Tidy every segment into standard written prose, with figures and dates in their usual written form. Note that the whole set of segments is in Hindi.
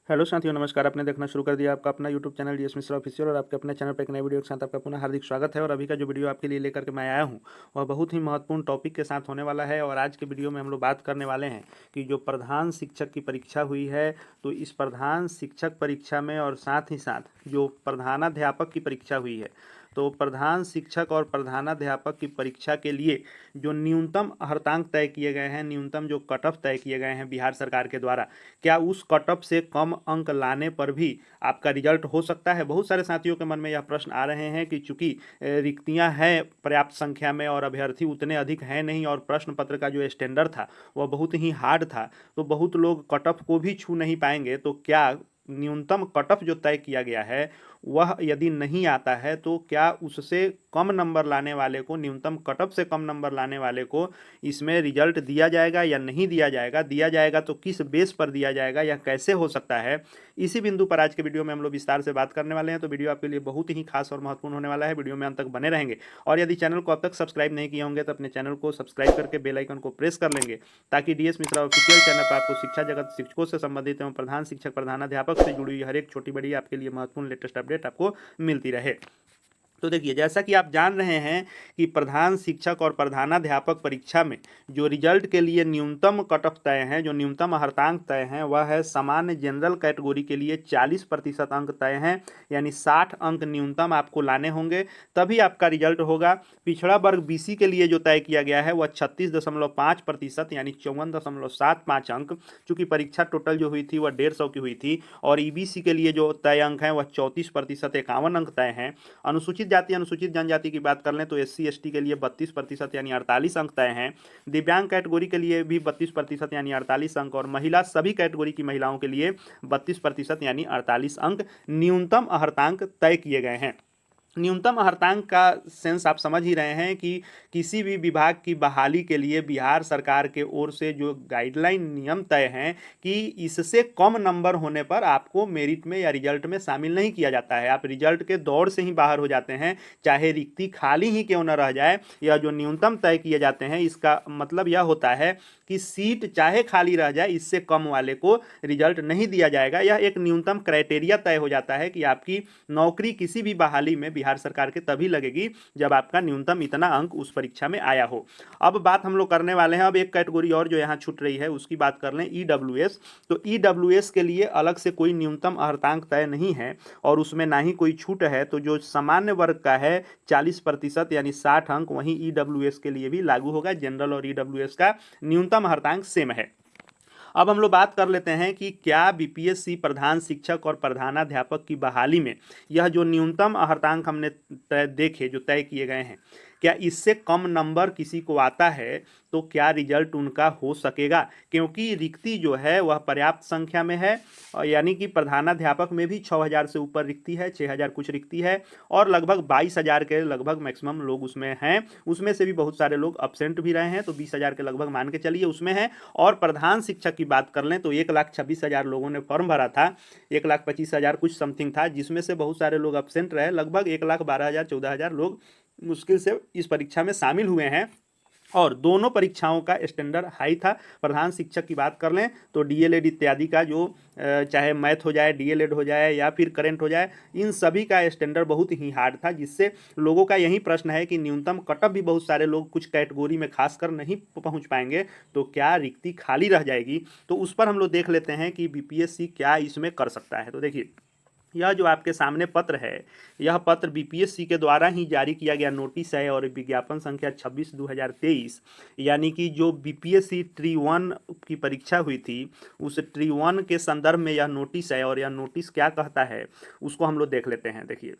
हेलो साथियों, नमस्कार। आपने देखना शुरू कर दिया आपका अपना YouTube channel DS Mishra official और आपके अपने चैनल पर एक नए वीडियो के साथ आपका पुनः हार्दिक स्वागत है। और अभी का जो वीडियो आपके लिए लेकर के मैं आया हूं वह बहुत ही महत्वपूर्ण टॉपिक के साथ होने वाला है। और आज के वीडियो में हम लोग बात करने वाले हैं कि जो प्रधान शिक्षक की परीक्षा हुई है, तो इस प्रधान शिक्षक परीक्षा में और साथ ही साथ जो प्रधानाध्यापक की परीक्षा हुई है, तो प्रधान शिक्षक और प्रधानाध्यापक की परीक्षा के लिए जो न्यूनतम अर्हतांक तय किए गए हैं, न्यूनतम जो कट ऑफ तय किए गए हैं बिहार सरकार के द्वारा, क्या उस कट ऑफ से कम अंक लाने पर भी आपका रिजल्ट हो सकता है? बहुत सारे साथियों के मन में यह प्रश्न आ रहे हैं कि चूंकि रिक्तियां हैं पर्याप्त संख्या में और अभ्यर्थी उतने अधिक हैं नहीं, और प्रश्न पत्र का जो स्टैंडर्ड था वह बहुत ही हार्ड था, तो बहुत लोग कट ऑफ को भी छू नहीं पाएंगे। तो क्या न्यूनतम कट ऑफ जो तय किया गया है वह यदि नहीं आता है, तो क्या उससे कम नंबर लाने वाले को, न्यूनतम कट ऑफ से कम नंबर लाने वाले को इसमें रिजल्ट दिया जाएगा या नहीं दिया जाएगा? दिया जाएगा तो किस बेस पर दिया जाएगा या कैसे हो सकता है? इसी बिंदु पर आज के वीडियो में हम लोग विस्तार से बात करने वाले हैं। तो वीडियो आपके लिए बहुत ही खास और महत्वपूर्ण होने वाला है। वीडियो में अंत तक बने रहेंगे। और यदि चैनल को अब तक सब्सक्राइब नहीं किए होंगे तो अपने चैनल को सब्सक्राइब करके बेल आइकन को प्रेस कर लेंगे, ताकि डीएस मिश्रा ऑफिशियल चैनल पर आपको शिक्षा जगत, शिक्षकों से संबंधित एवं प्रधान शिक्षक, प्रधानाध्यापक से जुड़ी हुई हर एक छोटी बड़ी आपके लिए महत्वपूर्ण लेटेस्ट अपडेट आपको मिलती रहे। तो देखिए, जैसा कि आप जान रहे हैं कि प्रधान शिक्षक और प्रधानाध्यापक परीक्षा में जो रिजल्ट के लिए न्यूनतम कट ऑफ तय हैं, जो न्यूनतम अर्हतांक तय हैं, वह है सामान्य जनरल कैटेगरी के लिए 40% अंक तय हैं, यानी 60 अंक न्यूनतम आपको लाने होंगे, तभी आपका रिजल्ट होगा। पिछड़ा वर्ग बीसी के लिए जो तय किया गया है वह 36.5% यानी 54.75 अंक, चूंकि परीक्षा टोटल जो हुई थी वह 150 की हुई थी। और ईबीसी के लिए जो तय अंक हैं वह 34%, 51 अंक तय हैं। अनुसूचित जाति, अनुसूचित जनजाति की बात कर लें तो एससी एसटी के लिए 32% यानी 48 अंक तय हैं। दिव्यांग कैटेगरी के लिए भी 32% यानी 48 अंक, और महिला सभी कैटेगरी की महिलाओं के लिए 32% यानी 48 अंक न्यूनतम अर्हतांक तय किए गए हैं। न्यूनतम अर्हतांक का सेंस आप समझ ही रहे हैं कि किसी भी विभाग की बहाली के लिए बिहार सरकार के ओर से जो गाइडलाइन नियम तय हैं कि इससे कम नंबर होने पर आपको मेरिट में या रिजल्ट में शामिल नहीं किया जाता है, आप रिजल्ट के दौर से ही बाहर हो जाते हैं, चाहे रिक्ति खाली ही क्यों न रह जाए। यह जो न्यूनतम तय किए जाते हैं इसका मतलब यह होता है कि सीट चाहे खाली रह जाए, इससे कम वाले को रिजल्ट नहीं दिया जाएगा। यह एक न्यूनतम क्राइटेरिया तय हो जाता है कि आपकी नौकरी किसी भी बहाली में बिहार सरकार के तभी लगेगी जब आपका न्यूनतम इतना अंक उस परीक्षा में आया हो। अब बात हम लोग करने वाले हैं, अब एक कैटेगरी और जो यहाँ छूट रही है उसकी बात कर लें, ईडब्ल्यूएस। तो ईडब्ल्यूएस के लिए अलग से कोई न्यूनतम अर्हतांक तय नहीं है और उसमें ना ही कोई छूट है। तो जो सामान्य वर्ग का है 40% यानी 60 अंक, वहीं ईडब्ल्यूएस के लिए भी लागू होगा। जनरल और ईडब्ल्यूएस का न्यूनतम अर्हतांक सेम है। अब हम लोग बात कर लेते हैं कि क्या बीपीएससी प्रधान शिक्षक और प्रधानाध्यापक की बहाली में यह जो न्यूनतम अर्हतांक हमने देखे जो तय किए गए हैं, क्या इससे कम नंबर किसी को आता है तो क्या रिजल्ट उनका हो सकेगा? क्योंकि रिक्ति जो है वह पर्याप्त संख्या में है, यानी कि प्रधानाध्यापक में भी 6000 से ऊपर रिक्ति है, 6000 कुछ रिक्ति है, और लगभग 22000 के लगभग मैक्सिमम लोग उसमें हैं। उसमें से भी बहुत सारे लोग अब्सेंट भी रहे हैं, तो 20000 के लगभग मान के चलिए उसमें है। और प्रधान शिक्षक की बात कर लें तो 1,26,000 लोगों ने फॉर्म भरा था, 1,25,000 कुछ समथिंग था, जिसमें से बहुत सारे लोग अब्सेंट रहे, लगभग 1,12,000 14,000 लोग मुश्किल से इस परीक्षा में शामिल हुए हैं। और दोनों परीक्षाओं का स्टैंडर्ड हाई था। प्रधान शिक्षक की बात कर लें तो डीएलएड इत्यादि का जो चाहे मैथ हो जाए, डीएलएड हो जाए या फिर करंट हो जाए, इन सभी का स्टैंडर्ड बहुत ही हार्ड था, जिससे लोगों का यही प्रश्न है कि न्यूनतम कटअप भी बहुत सारे लोग कुछ कैटेगरी में खासकर नहीं पहुंच पाएंगे, तो क्या रिक्ति खाली रह जाएगी? तो उस पर हम लोग देख लेते हैं कि बीपीएससी क्या इसमें कर सकता है। तो देखिए, यह जो आपके सामने पत्र है, यह पत्र बीपीएससी के द्वारा ही जारी किया गया नोटिस है और विज्ञापन संख्या 26/2023, यानी कि जो बीपीएससी ट्री 1 की परीक्षा हुई थी उस ट्री 1 के संदर्भ में यह नोटिस है। और यह नोटिस क्या कहता है उसको हम लोग देख लेते हैं। देखिए,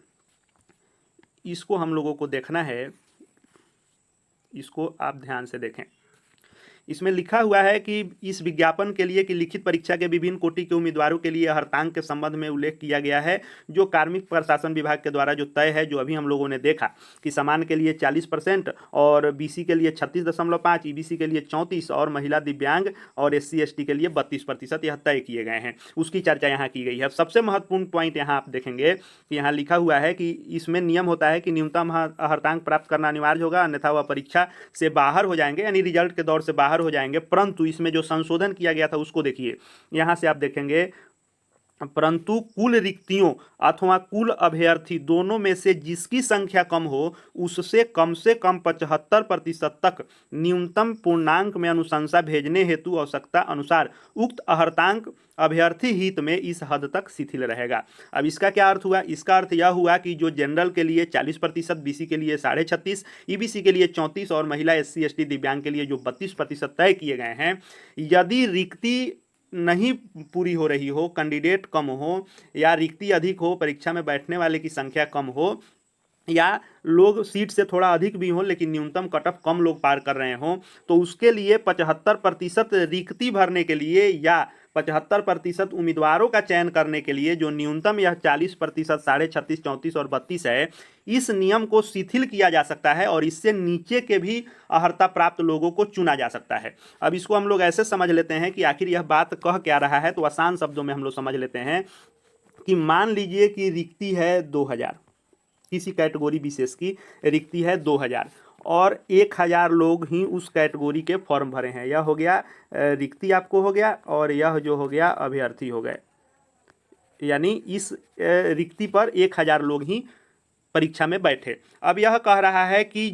इसको हम लोगों को देखना है, इसको आप ध्यान से देखें। इसमें लिखा हुआ है कि इस विज्ञापन के लिए कि लिखित परीक्षा के विभिन्न कोटि के उम्मीदवारों के लिए अर्हतांक के संबंध में उल्लेख किया गया है, जो कार्मिक प्रशासन विभाग के द्वारा जो तय है, जो अभी हम लोगों ने देखा कि सामान्य के लिए 40% और बीसी के लिए 36.5, ईबीसी के लिए 34 और महिला, दिव्यांग और एससी एसटी के लिए 32% यह तय किए गए हैं। उसकी चर्चा यहाँ की गई है। सबसे महत्वपूर्ण पॉइंट यहाँ आप देखेंगे कि यहाँ लिखा हुआ है कि इसमें नियम होता है कि न्यूनतम अर्हतांक प्राप्त करना अनिवार्य होगा, अन्यथा वह परीक्षा से बाहर हो जाएंगे, यानी रिजल्ट के दौर से बाहर हो जाएंगे। परंतु इसमें जो संशोधन किया गया था उसको देखिए, यहां से आप देखेंगे परंतु कुल रिक्तियों अथवा कुल अभ्यर्थी दोनों में से जिसकी संख्या कम हो उससे कम 75% तक न्यूनतम पूर्णांक में अनुशंसा भेजने हेतु आवश्यकता अनुसार उक्त अहर्तांक अभ्यर्थी हित में इस हद तक शिथिल रहेगा। अब इसका क्या अर्थ हुआ? इसका अर्थ यह हुआ कि जो जनरल के लिए 40%, बीसी के लिए 36.5%, ईबीसी के लिए 34% और महिला SC ST दिव्यांग के लिए जो 32% तय किए गए हैं, यदि रिक्ति नहीं पूरी हो रही हो, कैंडिडेट कम हो या रिक्ति अधिक हो, परीक्षा में बैठने वाले की संख्या कम हो या लोग सीट से थोड़ा अधिक भी हो लेकिन न्यूनतम कट ऑफ कम लोग पार कर रहे हों, तो उसके लिए 75% रिक्ति भरने के लिए या 75% उम्मीदवारों का चयन करने के लिए जो न्यूनतम यह 40%, 36.5%, 34% और 32% है, इस नियम को शिथिल किया जा सकता है और इससे नीचे के भी अर्हता प्राप्त लोगों को चुना जा सकता है। अब इसको हम लोग ऐसे समझ लेते हैं कि आखिर यह बात कह क्या रहा है, तो आसान शब्दों में हम लोग समझ लेते हैं कि मान लीजिए कि रिक्ति है 2000, किसी कैटेगरी विशेष की रिक्ति है 2000 और 1000 लोग ही उस कैटेगरी के फॉर्म भरे हैं। यह हो गया रिक्ति आपको हो गया और यह जो हो गया अभ्यर्थी हो गए, यानी इस रिक्ति पर 1000 लोग ही परीक्षा में बैठे। अब यह कह रहा है कि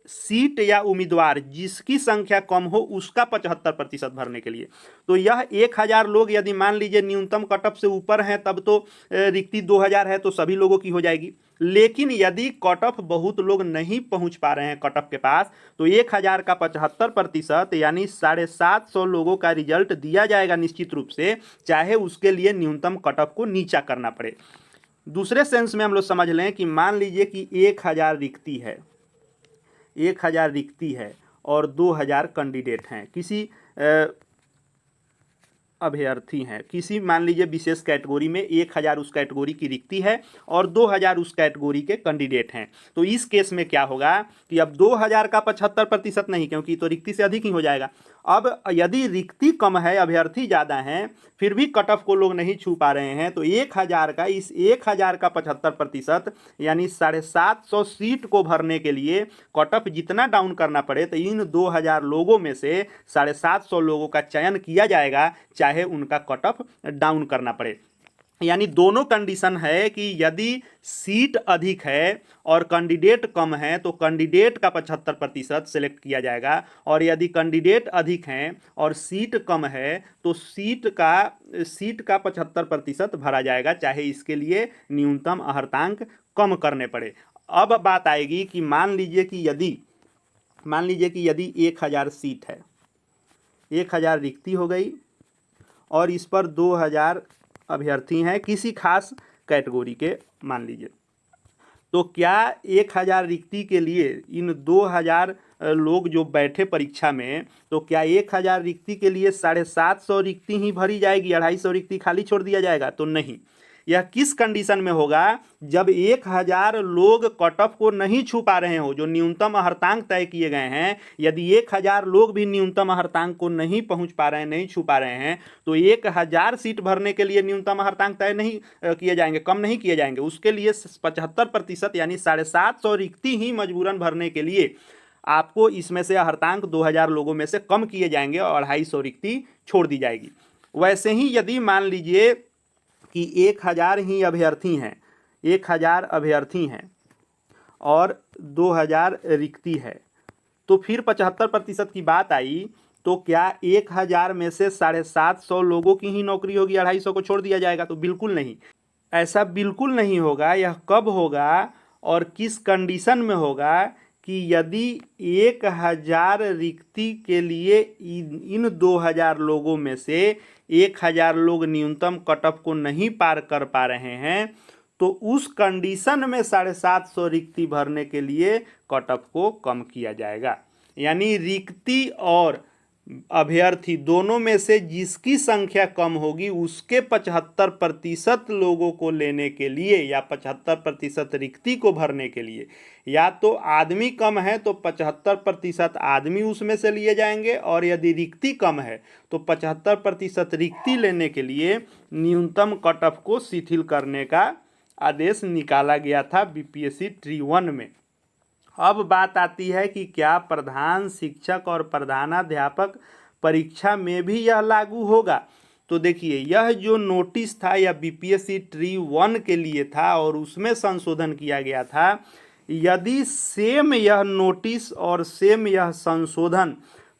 सीट या उम्मीदवार जिसकी संख्या कम हो उसका 75% भरने के लिए, तो यह 1000 लोग यदि मान लीजिए न्यूनतम कट ऑफ से ऊपर हैं तब तो रिक्ति 2000 है तो सभी लोगों की हो जाएगी। लेकिन यदि कट ऑफ बहुत लोग नहीं पहुंच पा रहे हैं कट ऑफ के पास, तो 1000 का 75% यानी 750 लोगों का रिजल्ट दिया जाएगा निश्चित रूप से, चाहे उसके लिए न्यूनतम कट ऑफ को नीचा करना पड़े। दूसरे सेंस में हम लोग समझ लें कि मान लीजिए कि 1000 रिक्ति है, 1000 रिक्ति है और 2000 कैंडिडेट हैं, किसी अभ्यर्थी हैं, किसी मान लीजिए विशेष कैटेगरी में 1000 उस कैटेगरी की रिक्ति है और 2000 उस कैटेगरी के कैंडिडेट हैं। तो इस केस में क्या होगा कि अब 2000 का 75% नहीं, क्योंकि तो रिक्ति से अधिक ही हो जाएगा। अब यदि रिक्ति कम है, अभ्यर्थी ज़्यादा हैं, फिर भी कट ऑफ को लोग नहीं छू पा रहे हैं, तो 1000 का इस 1000 का 75% यानी 750 सीट को भरने के लिए कट ऑफ जितना डाउन करना पड़े, तो इन 2000 लोगों में से 750 लोगों का चयन किया जाएगा, चाहे उनका कट ऑफ डाउन करना पड़े। यानी दोनों कंडीशन है कि यदि सीट अधिक है और कैंडिडेट कम है तो कैंडिडेट का 75% सेलेक्ट किया जाएगा, और यदि कैंडिडेट अधिक हैं और सीट कम है तो सीट का 75% भरा जाएगा, चाहे इसके लिए न्यूनतम अर्हतांक कम करने पड़े। अब बात आएगी कि मान लीजिए कि यदि 1000 सीट है, 1000 रिक्ति हो गई और इस पर 2000 अभ्यर्थी हैं किसी खास कैटेगरी के मान लीजिए, तो क्या 1000 रिक्ति के लिए इन 2000 लोग जो बैठे परीक्षा में, तो क्या 1000 रिक्ति के लिए 750 रिक्ति ही भरी जाएगी, 250 रिक्ति खाली छोड़ दिया जाएगा? तो नहीं। यह किस कंडीशन में होगा? जब 1000 लोग कट ऑफ को नहीं छू पा रहे हो, जो न्यूनतम अर्हतांक तय किए गए हैं, यदि 1000 लोग भी न्यूनतम अर्हतांक को नहीं पहुंच पा रहे हैं, नहीं छू पा रहे हैं, तो 1000 सीट भरने के लिए न्यूनतम अर्हतांक तय नहीं किए जाएंगे, कम नहीं किए जाएंगे। उसके लिए 75% यानी 750 रिक्ति ही मजबूरन भरने के लिए आपको इसमें से अर्हतांक 2000 लोगों में से कम किए जाएंगे और 250 रिक्ति छोड़ दी जाएगी। वैसे ही यदि मान लीजिए कि 1000 ही अभ्यर्थी हैं, 1000 अभ्यर्थी हैं और 2000 रिक्ति है, तो फिर 75% की बात आई, तो क्या 1000 में से 750 लोगों की ही नौकरी होगी, 250 को छोड़ दिया जाएगा? तो बिल्कुल नहीं, ऐसा बिल्कुल नहीं होगा। यह कब होगा और किस कंडीशन में होगा कि यदि 1000 रिक्ति के लिए इन 2000 लोगों में से 1000 लोग न्यूनतम कट ऑफ को नहीं पार कर पा रहे हैं, तो उस कंडीशन में 750 रिक्ति भरने के लिए कट ऑफ को कम किया जाएगा। यानी रिक्ति और अभ्यर्थी दोनों में से जिसकी संख्या कम होगी उसके 75% लोगों को लेने के लिए या 75% रिक्ति को भरने के लिए, या तो आदमी कम है तो 75% आदमी उसमें से लिए जाएंगे, और यदि रिक्ति कम है तो 75% रिक्ति लेने के लिए न्यूनतम कट ऑफ को शिथिल करने का आदेश निकाला गया था BPSC Tree 1 में। अब बात आती है कि क्या प्रधान शिक्षक और प्रधानाध्यापक परीक्षा में भी यह लागू होगा? तो देखिए यह जो नोटिस था यह बीपीएससी ट्री 1 के लिए था और उसमें संशोधन किया गया था। यदि सेम यह नोटिस और सेम यह संशोधन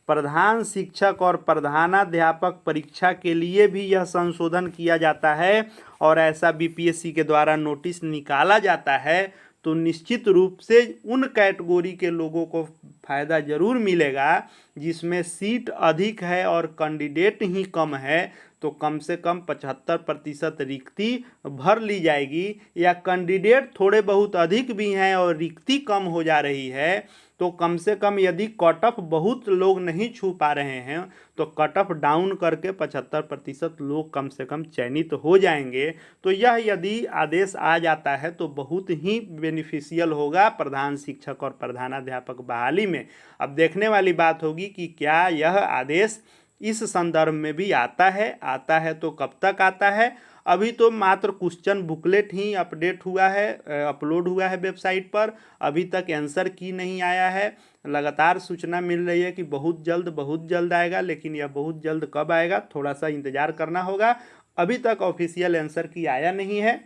प्रधान शिक्षक और प्रधानाध्यापक परीक्षा के लिए भी यह संशोधन किया जाता है और ऐसा बीपीएससी के द्वारा नोटिस निकाला जाता है तो निश्चित रूप से उन कैटेगरी के लोगों को फ़ायदा ज़रूर मिलेगा जिसमें सीट अधिक है और कैंडिडेट ही कम है। तो कम से कम 75% रिक्ति भर ली जाएगी, या कैंडिडेट थोड़े बहुत अधिक भी हैं और रिक्ति कम हो जा रही है तो कम से कम यदि कट ऑफ बहुत लोग नहीं छू पा रहे हैं तो कट ऑफ डाउन करके 75% लोग कम से कम चयनित हो जाएंगे। तो यह यदि आदेश आ जाता है तो बहुत ही बेनिफिशियल होगा प्रधान शिक्षक और प्रधानाध्यापक बहाली में। अब देखने वाली बात होगी कि क्या यह आदेश इस संदर्भ में भी आता है तो कब तक आता है। अभी तो मात्र क्वेश्चन बुकलेट ही अपडेट हुआ है, अपलोड हुआ है वेबसाइट पर, अभी तक आंसर की नहीं आया है। लगातार सूचना मिल रही है कि बहुत जल्द आएगा, लेकिन यह बहुत जल्द कब आएगा थोड़ा सा इंतज़ार करना होगा। अभी तक ऑफिशियल आंसर की आया नहीं है।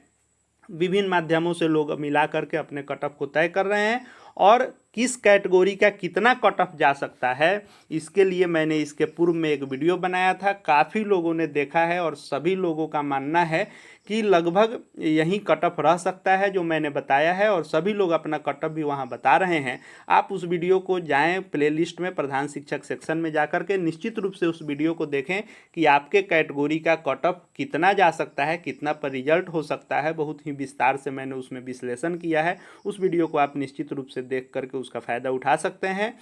विभिन्न माध्यमों से लोग मिला करके अपने कट ऑफ को तय कर रहे हैं और किस कैटेगरी का कितना कट ऑफ जा सकता है इसके लिए मैंने इसके पूर्व में एक वीडियो बनाया था। काफ़ी लोगों ने देखा है और सभी लोगों का मानना है कि लगभग यही कट ऑफ रह सकता है जो मैंने बताया है और सभी लोग अपना कट ऑफ भी वहाँ बता रहे हैं। आप उस वीडियो को जाएं प्लेलिस्ट में प्रधान शिक्षक सेक्शन में जाकर के निश्चित रूप से उस वीडियो को देखें कि आपके कैटेगरी का कट ऑफ कितना जा सकता है, कितना पर रिजल्ट हो सकता है। बहुत ही विस्तार से मैंने उसमें विश्लेषण किया है। उस वीडियो को आप निश्चित रूप से देख करके उसका फ़ायदा उठा सकते हैं।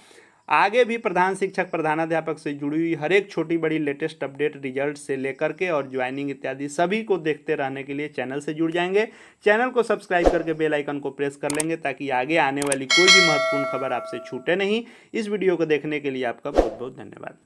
आगे भी प्रधान शिक्षक प्रधानाध्यापक से जुड़ी हुई हर एक छोटी बड़ी लेटेस्ट अपडेट रिजल्ट से लेकर के और ज्वाइनिंग इत्यादि सभी को देखते रहने के लिए चैनल से जुड़ जाएंगे। चैनल को सब्सक्राइब करके बेल आइकन को प्रेस कर लेंगे ताकि आगे आने वाली कोई भी महत्वपूर्ण खबर आपसे छूटे नहीं। इस वीडियो को देखने के लिए आपका बहुत बहुत धन्यवाद।